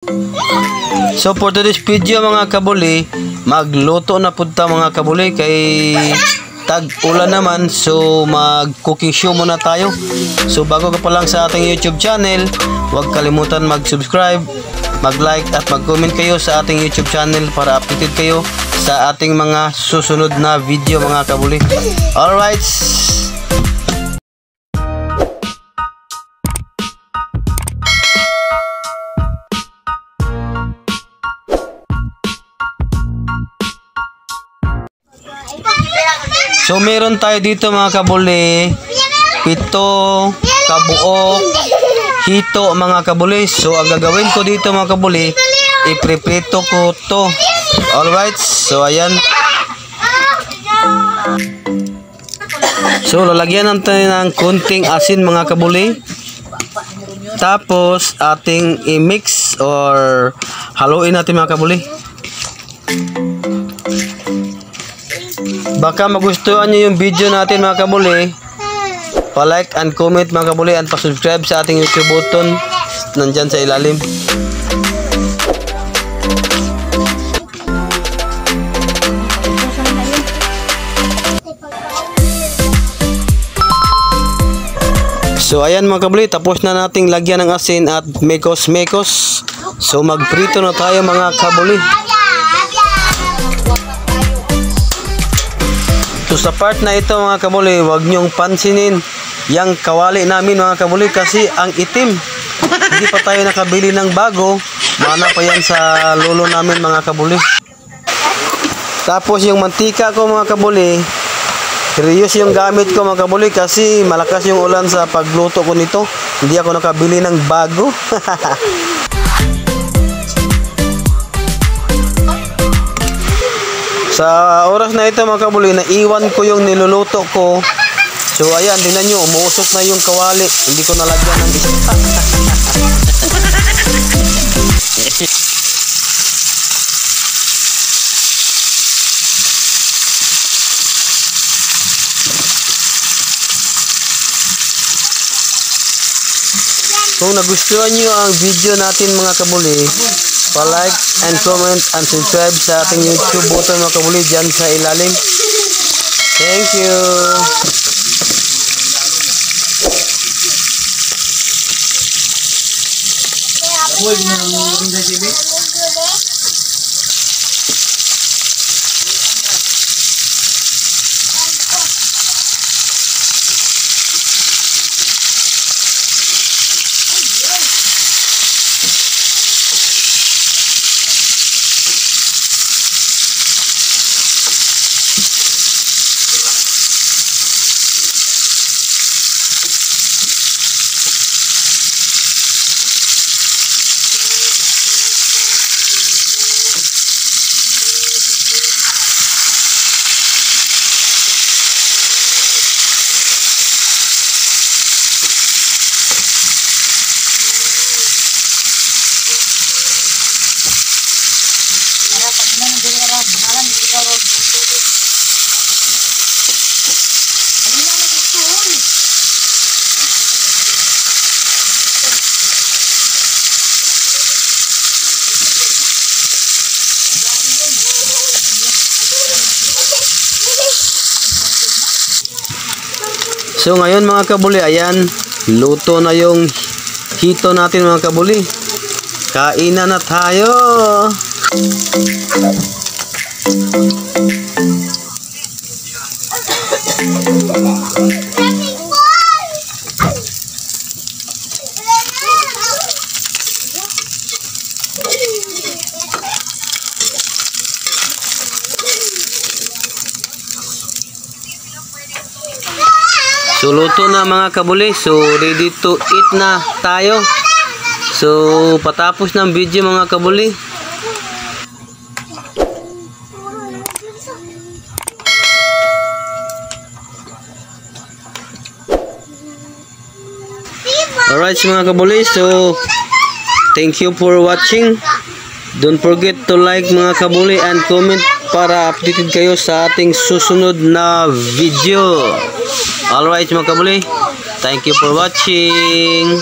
So for today's video mga kabuli, magluto na punta mga kabuli kay tag-ulan naman. So mag cooking show muna tayo. So bago ka pa lang sa ating YouTube channel, huwag kalimutan mag-subscribe, mag-like at mag-comment kayo sa ating YouTube channel para updated kayo sa ating mga susunod na video mga kabuli. Alright. So meron tayo dito mga kabuli, 7 kabuok hito mga kabuli. So ang gagawin ko dito mga kabuli, ipreprito ko to. Alright, so ayan. So lalagyan natin ng kunting asin mga kabuli. Tapos ating i-mix or haluin natin mga kabuli. Baka magustuhan nyo yung video natin mga kabuli, pa-like and comment mga kabuli, and pa-subscribe sa ating YouTube button nandyan sa ilalim. So ayan mga kabuli, tapos na nating lagyan ng asin at mekos-mekos. So magprito na tayo mga kabuli. So sa part na ito mga kabuli, huwag nyong pansinin yung kawali namin mga kabuli kasi ang itim. Hindi pa tayo nakabili ng bago. Mana pa yan sa lolo namin mga kabuli. Tapos yung mantika ko mga kabuli, serious yung gamit ko mga kabuli kasi malakas yung ulan sa pagluto ko nito. Hindi ako nakabili ng bago. Sa oras na ito mga kabuli, naiwan ko yung niluluto ko. So ayan, tingnan nyo, umuusok na yung kawali. Hindi ko nalagyan ng isa. Kung nagustuhan nyo ang video natin mga kabuli, pa-like and comment and subscribe sa ating YouTube button mga kabuli dyan sa ilalim. Thank you. So ngayon mga kabuli, ayan, luto na yung hito natin mga kabuli. Kainan na tayo. So luto na mga kabuli. So ready to eat na tayo. So patapos ng video mga kabuli, alright mga kabuli, so thank you for watching. Don't forget to like mga kabuli and comment para updated kayo sa ating susunod na video. Alright mga kabuli, thank you for watching.